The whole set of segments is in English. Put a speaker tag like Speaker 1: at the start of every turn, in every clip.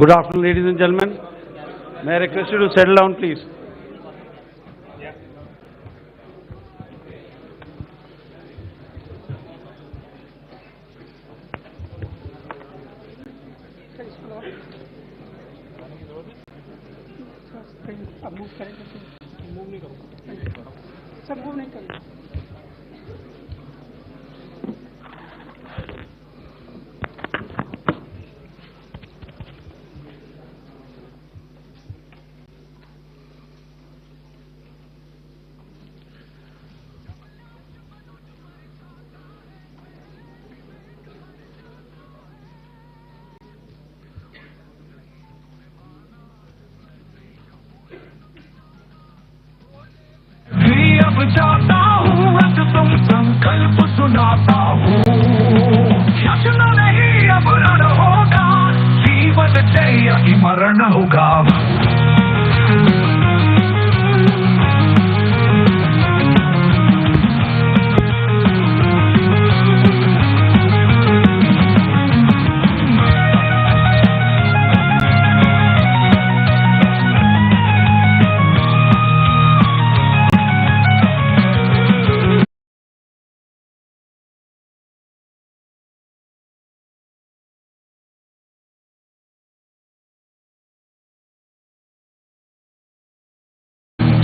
Speaker 1: Good afternoon, ladies and gentlemen. May I request you to settle down, please?
Speaker 2: अब जाता हूँ आज तुम संकल्प सुनाता हूँ याचना नहीं अब रण होगा जीवन जय की मरण होगा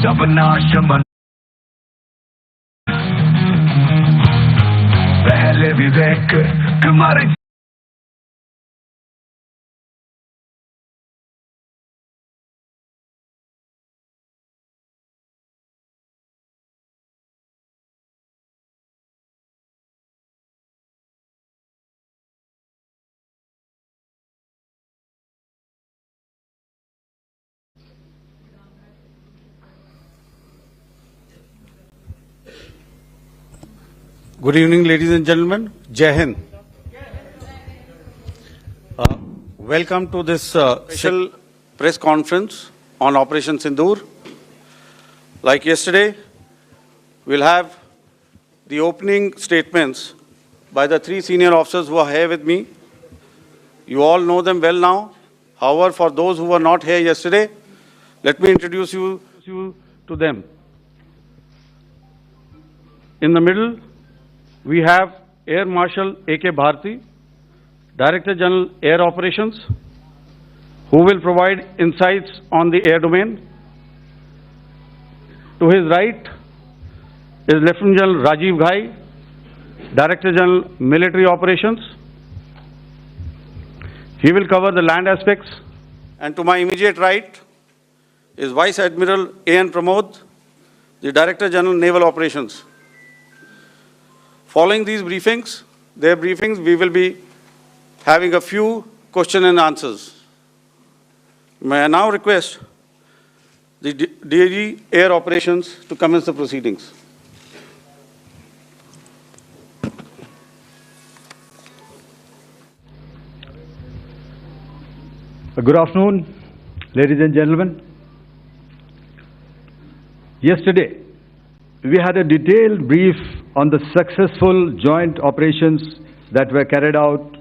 Speaker 2: जब नाश मन पहले विवेक तुम्हारे
Speaker 1: Good evening, ladies and gentlemen. Jai Hind. Welcome to this special press conference on Operation Sindoor. Like yesterday, we'll have the opening statements by the three senior officers who are here with me. You all know them well now. However, for those who were not here yesterday, let me introduce you to them. In the middle, we have Air Marshal A.K. Bharti, Director General Air Operations, who will provide insights on the air domain. To his right is Lieutenant General Rajiv Ghai, Director General Military Operations. He will cover the land aspects. And to my immediate right is Vice Admiral A.N. Pramod, the Director General Naval Operations. Following these briefings, we will be having a few question and answers. May I now request the DG Air Operations to commence the proceedings.
Speaker 3: Good afternoon, ladies and gentlemen. Yesterday, we had a detailed brief on the successful joint operations that were carried out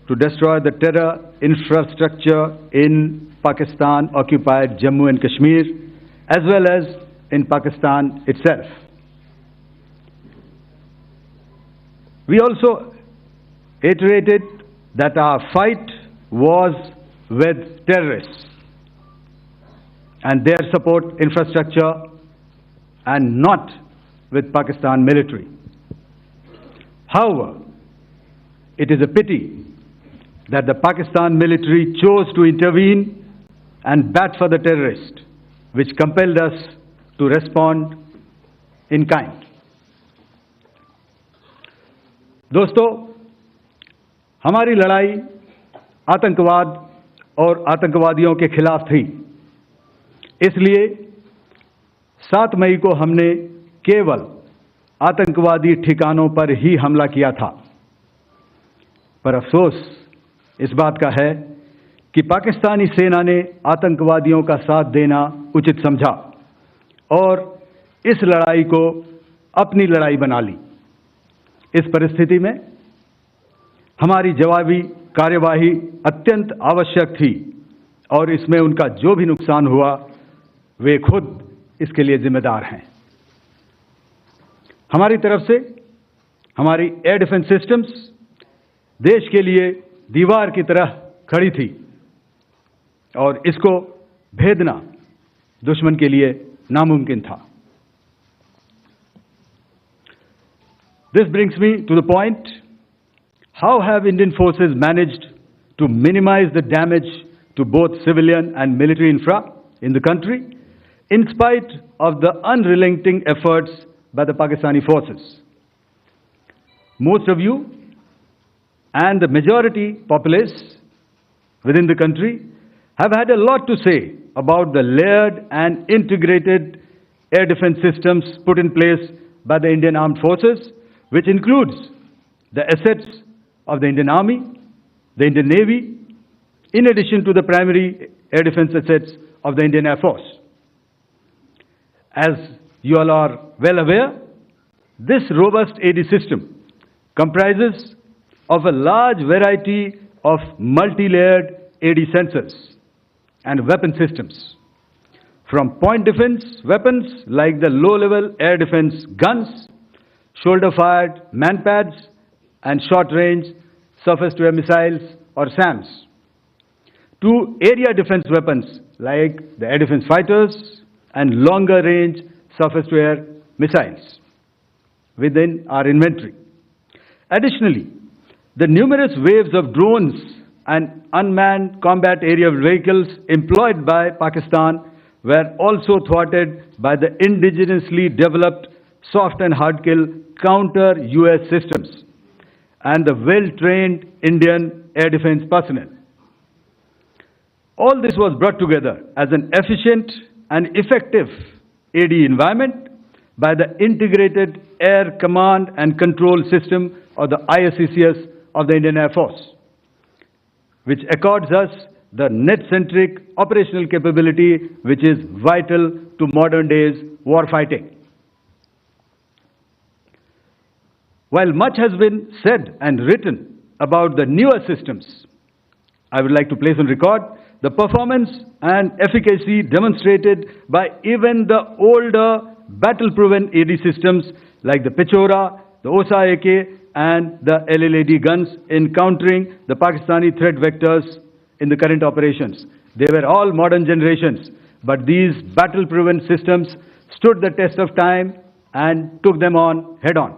Speaker 3: to destroy the terror infrastructure in Pakistan-occupied Jammu and Kashmir, as well as in Pakistan itself. We also iterated that our fight was with terrorists and their support infrastructure and not with Pakistan military. However, it is a pity that the Pakistan military chose to intervene and bat for the terrorist, which compelled us to respond in kind. दोस्तों, हमारी लड़ाई आतंकवाद और आतंकवादियों के खिलाफ थी। इसलिए 7 मई को हमने केवल आतंकवादी ठिकानों पर ही हमला किया था। पर अफसोस इस बात का है कि पाकिस्तानी सेना ने आतंकवादियों का साथ देना उचित समझा और इस लड़ाई को अपनी लड़ाई बना ली। इस परिस्थिति में हमारी जवाबी कार्यवाही अत्यंत आवश्यक थी और इसमें उनका जो भी नुकसान हुआ वे खुद इसके लिए जिम्मेदार हैं। हमारी तरफ से हमारी एयर डिफेंस सिस्टम्स देश के लिए दीवार की तरह खड़ी थी और इसको भेदना दुश्मन के लिए नामुमकिन था। This brings me to the point, how have Indian forces managed to minimize the damage to both civilian and military infra in the country, in spite of the unrelenting efforts by the Pakistani forces? Most of you and the majority populace within the country have had a lot to say about the layered and integrated air defense systems put in place by the Indian Armed Forces, which includes the assets of the Indian Army, the Indian Navy, in addition to the primary air defense assets of the Indian Air Force. As you all are well aware, this robust AD system comprises of a large variety of multi-layered AD sensors and weapon systems, from point defense weapons like the low-level air defense guns, shoulder-fired manpads, and short-range surface-to-air missiles or SAMs, to area defense weapons like the air defense fighters and longer-range surface-to-air missiles within our inventory. Additionally, the numerous waves of drones and unmanned combat aerial vehicles employed by Pakistan were also thwarted by the indigenously developed soft and hard kill counter-US systems and the well-trained Indian air defense personnel. All this was brought together as an efficient and effective AD environment by the Integrated Air Command and Control System, or the ISCCS of the Indian Air Force, which accords us the net-centric operational capability which is vital to modern days war fighting. While much has been said and written about the newer systems, I would like to place on record the performance and efficacy demonstrated by even the older battle-proven AD systems like the Pechora, the OSA AK, and the LLAD guns in countering the Pakistani threat vectors in the current operations. They were all modern generations, but these battle-proven systems stood the test of time and took them on head-on.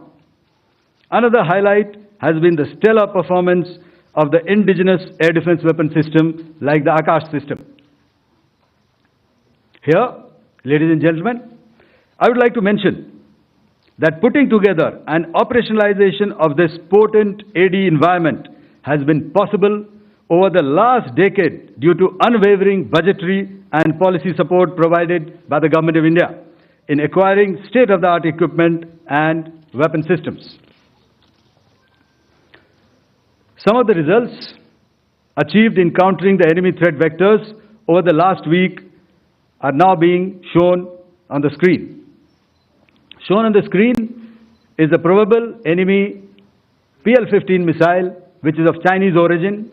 Speaker 3: Another highlight has been the stellar performance of the indigenous air defense weapon system like the Akash system. Here, ladies and gentlemen, I would like to mention that putting together and operationalization of this potent AD environment has been possible over the last decade due to unwavering budgetary and policy support provided by the Government of India in acquiring state-of-the-art equipment and weapon systems. Some of the results achieved in countering the enemy threat vectors over the last week are now being shown on the screen. Shown on the screen is the probable enemy PL-15 missile, which is of Chinese origin.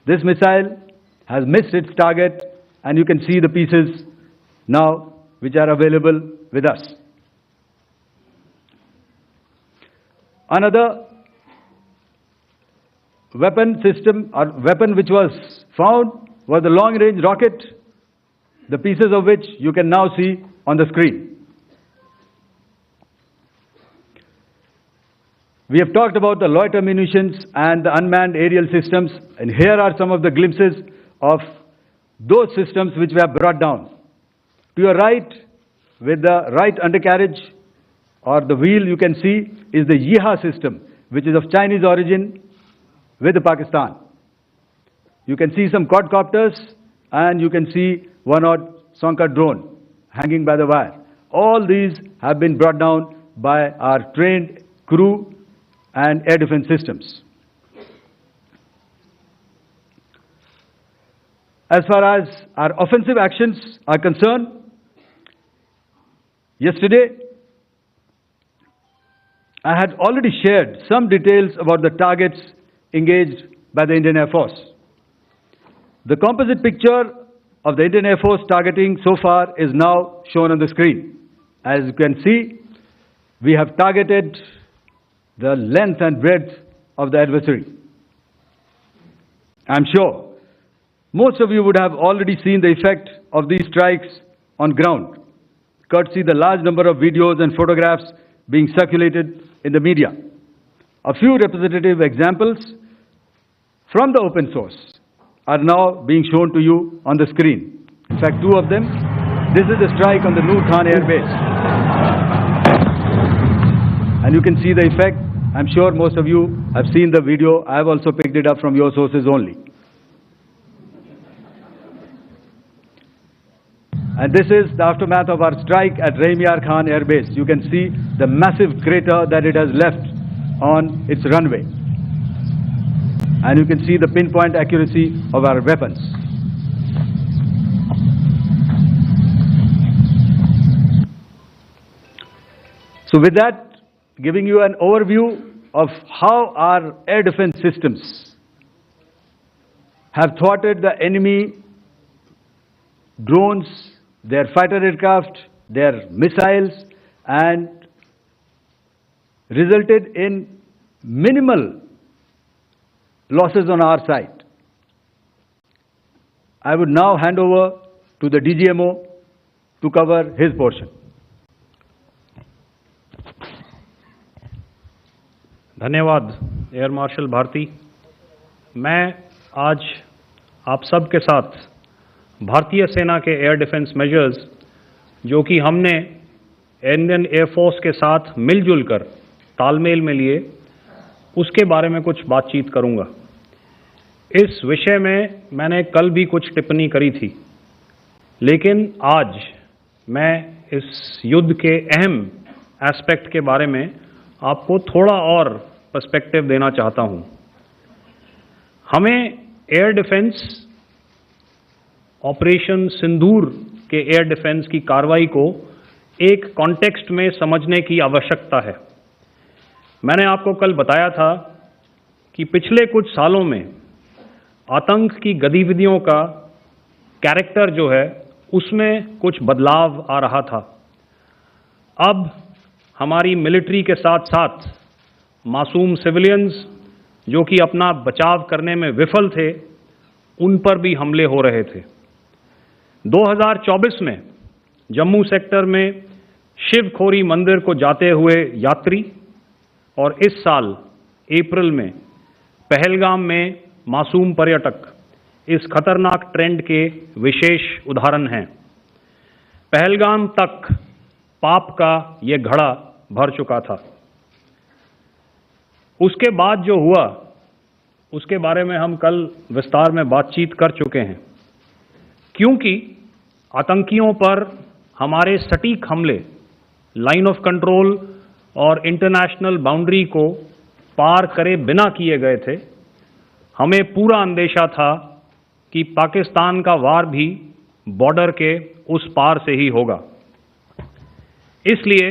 Speaker 3: This missile has missed its target, and you can see the pieces now which are available with us. Another weapon system or weapon which was found was the long-range rocket, the pieces of which you can now see on the screen. We have talked about the loiter munitions and the unmanned aerial systems, and here are some of the glimpses of those systems which we have brought down. To your right, with the right undercarriage or the wheel, you can see is the Yeeha system, which is of Chinese origin with Pakistan. You can see some quadcopters, and you can see one odd Sonka drone hanging by the wire. All these have been brought down by our trained crew and air defense systems. As far as our offensive actions are concerned, yesterday I had already shared some details about the targets engaged by the Indian Air Force. The composite picture of the Indian Air Force targeting so far is now shown on the screen. As you can see, we have targeted the length and breadth of the adversary. I'm sure most of you would have already seen the effect of these strikes on ground, courtesy the large number of videos and photographs being circulated in the media. A few representative examples from the open source are now being shown to you on the screen. In fact, two of them. This is the strike on the Noor Khan Air Base. And you can see the effect. I'm sure most of you have seen the video. I have also picked it up from your sources only. And this is the aftermath of our strike at Rahim Yar Khan Air Base. You can see the massive crater that it has left on its runway. And you can see the pinpoint accuracy of our weapons. So with that, giving you an overview of how our air defense systems have thwarted the enemy drones, their fighter aircraft, their missiles, and resulted in minimal losses on our side. I would now hand over to the DGMO to cover his portion.
Speaker 4: धन्यवाद air marshal Bharti. मैं आज आप सब के साथ भारतीय सेना के एयर डिफेंस मेजर्स जो कि हमने इंडियन एयरफोर्स के साथ मिलजुल कर तालमेल में लिए, उसके बारे में कुछ बातचीत करूंगा। इस विषय में मैंने कल भी कुछ टिप्पणी करी थी, लेकिन आज मैं इस युद्ध के अहम एस्पेक्ट के बारे में आपको थोड़ा और पर्सपेक्टिव देना चाहता हूं। हमें एयर डिफेंस ऑपरेशन सिंदूर के एयर डिफेंस की कार्रवाई को एक कॉन्टेक्स्ट में समझने की आवश्यकता है। मैंने आपको कल बताया था कि पिछले कुछ सालों में आतंक की गतिविधियों का कैरेक्टर जो है उसमें कुछ बदलाव आ रहा था। अब हमारी मिलिट्री के साथ साथ मासूम सिविलियंस जो कि अपना बचाव करने में विफल थे, उन पर भी हमले हो रहे थे। 2024 में जम्मू सेक्टर में शिवखोरी मंदिर को जाते हुए यात्री और इस साल अप्रैल में पहलगाम में मासूम पर्यटक इस खतरनाक ट्रेंड के विशेष उदाहरण हैं। पहलगाम तक पाप का ये घड़ा भर चुका था। उसके बाद जो हुआ उसके बारे में हम कल विस्तार में बातचीत कर चुके हैं, क्योंकि आतंकियों पर हमारे सटीक हमले लाइन ऑफ कंट्रोल और इंटरनेशनल बाउंड्री को पार करे बिना किए गए थे। हमें पूरा अंदेशा था कि पाकिस्तान का वार भी बॉर्डर के उस पार से ही होगा। इसलिए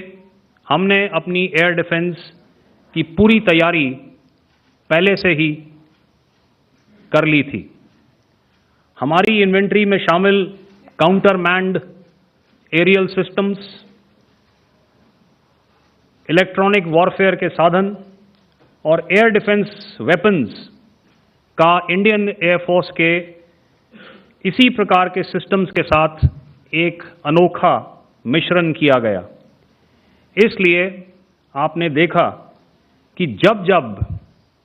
Speaker 4: हमने अपनी एयर डिफेंस की पूरी तैयारी पहले से ही कर ली थी। हमारी इन्वेंट्री में शामिल counter manned aerial systems, electronic warfare के साधन और एयर डिफेंस वेपन्स का इंडियन एयरफोर्स के इसी प्रकार के सिस्टम्स के साथ एक अनोखा मिश्रण किया गया। इसलिए आपने देखा कि जब जब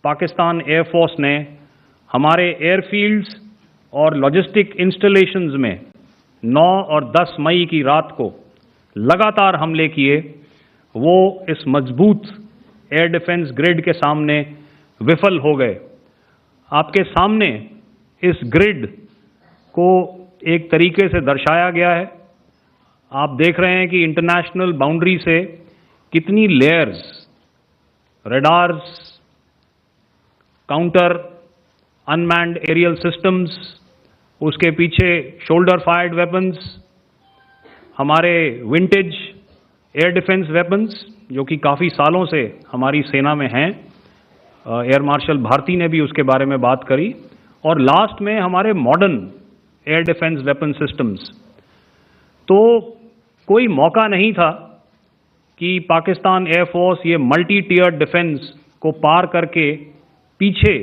Speaker 4: पाकिस्तान एयरफोर्स ने हमारे एयरफील्ड्स और लॉजिस्टिक इंस्टॉलेशंस में 9 और 10 मई की रात को लगातार हमले किए, वो इस मजबूत एयर डिफेंस ग्रिड के सामने विफल हो गए। आपके सामने इस ग्रिड को एक तरीके से दर्शाया गया है। आप देख रहे हैं कि इंटरनेशनल बाउंड्री से कितनी layers, radars, counter unmanned aerial systems, उसके पीछे शोल्डर फायर्ड वेपन्स, हमारे विंटेज एयर डिफेंस वेपन्स जो कि काफ़ी सालों से हमारी सेना में हैं। एयर मार्शल भारती ने भी उसके बारे में बात करी। और लास्ट में हमारे modern air defence weapon systems. तो कोई मौका नहीं था कि पाकिस्तान एयरफोर्स ये मल्टी टियर डिफेंस को पार करके पीछे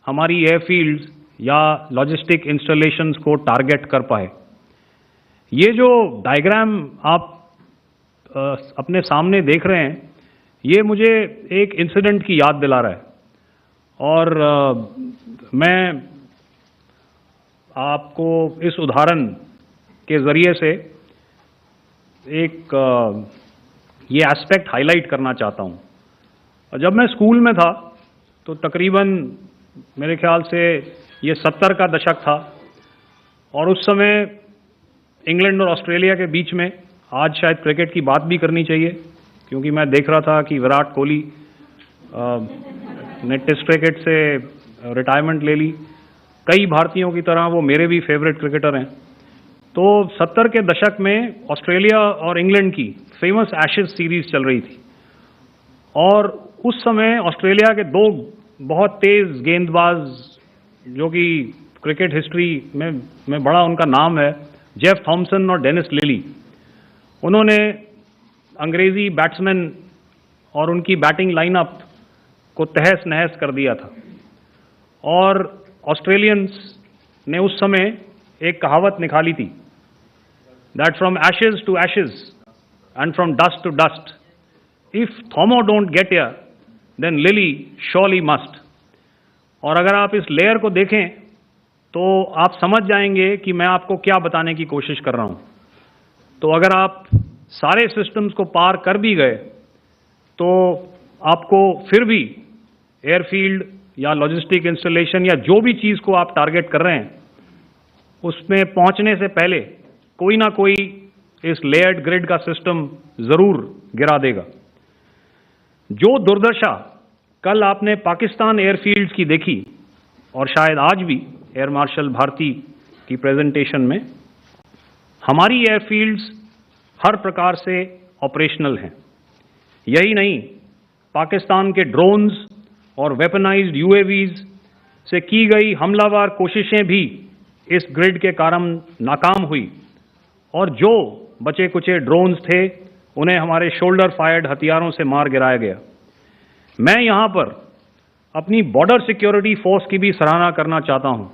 Speaker 4: हमारी एयरफील्ड्स या लॉजिस्टिक इंस्टॉलेशंस को टारगेट कर पाए। ये जो डायग्राम आप अपने सामने देख रहे हैं, ये मुझे एक इंसिडेंट की याद दिला रहा है, और मैं आपको इस उदाहरण के ज़रिए से एक ये एस्पेक्ट हाईलाइट करना चाहता हूँ। जब मैं स्कूल में था तो तकरीबन मेरे ख्याल से ये 70 का दशक था, और उस समय इंग्लैंड और ऑस्ट्रेलिया के बीच में, आज शायद क्रिकेट की बात भी करनी चाहिए क्योंकि मैं देख रहा था कि विराट कोहली ने टेस्ट क्रिकेट से रिटायरमेंट ले ली। कई भारतीयों की तरह वो मेरे भी फेवरेट क्रिकेटर हैं। तो 70 के दशक में ऑस्ट्रेलिया और इंग्लैंड की फेमस एशेज सीरीज चल रही थी, और उस समय ऑस्ट्रेलिया के दो बहुत तेज गेंदबाज, जो कि क्रिकेट हिस्ट्री में बड़ा उनका नाम है, जेफ थॉमसन और डेनिस लिली, उन्होंने अंग्रेजी बैट्समैन और उनकी बैटिंग लाइनअप को तहस नहस कर दिया था। और ऑस्ट्रेलियंस ने उस समय एक कहावत निकाली थी, that from Ashes to Ashes and from dust to dust, if Thommo don't get here then Lillee surely must. और अगर आप इस लेयर को देखें तो आप समझ जाएंगे कि मैं आपको क्या बताने की कोशिश कर रहा हूं। तो अगर आप सारे सिस्टम्स को पार कर भी गए तो आपको फिर भी एयरफील्ड या लॉजिस्टिक इंस्टॉलेशन या जो भी चीज़ को आप टारगेट कर रहे हैं उसमें पहुंचने से पहले कोई ना कोई इस लेयर्ड ग्रिड का सिस्टम ज़रूर गिरा देगा। जो दुर्दशा कल आपने पाकिस्तान एयरफील्ड्स की देखी, और शायद आज भी एयर मार्शल भारती की प्रेजेंटेशन में, हमारी एयरफील्ड्स हर प्रकार से ऑपरेशनल हैं। यही नहीं, पाकिस्तान के ड्रोन्स और वेपनाइज्ड यूएवीज से की गई हमलावर कोशिशें भी इस ग्रिड के कारण नाकाम हुई, और जो बचे कुचे ड्रोन्स थे उन्हें हमारे शोल्डर फायर्ड हथियारों से मार गिराया गया। मैं यहाँ पर अपनी बॉर्डर सिक्योरिटी फोर्स की भी सराहना करना चाहता हूँ।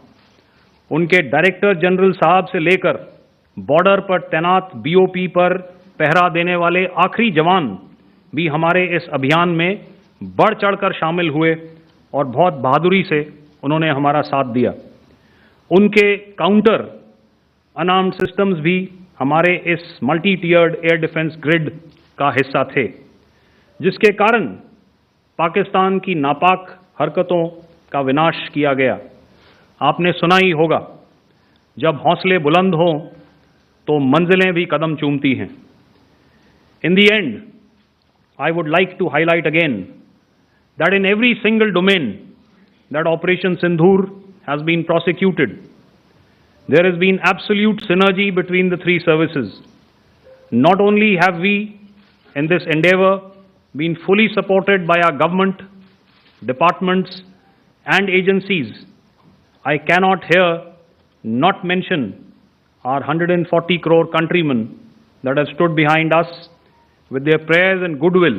Speaker 4: उनके डायरेक्टर जनरल साहब से लेकर बॉर्डर पर तैनात बीओपी पर पहरा देने वाले आखिरी जवान भी हमारे इस अभियान में बढ़ चढ़कर शामिल हुए और बहुत बहादुरी से उन्होंने हमारा साथ दिया। उनके काउंटर अनार्म्ड सिस्टम्स भी हमारे इस मल्टी टियर्ड एयर डिफेंस ग्रिड का हिस्सा थे, जिसके कारण पाकिस्तान की नापाक हरकतों का विनाश किया गया। आपने सुना ही होगा, जब हौसले बुलंद हों तो मंजिलें भी कदम चूमती हैं। In the end, I would like to highlight again that in every single domain that Operation Sindoor has been prosecuted, there has been absolute synergy between the three services. Not only have we, in this endeavor, been fully supported by our government, departments and agencies, I cannot here not mention our 140 crore countrymen that have stood behind us with their prayers and goodwill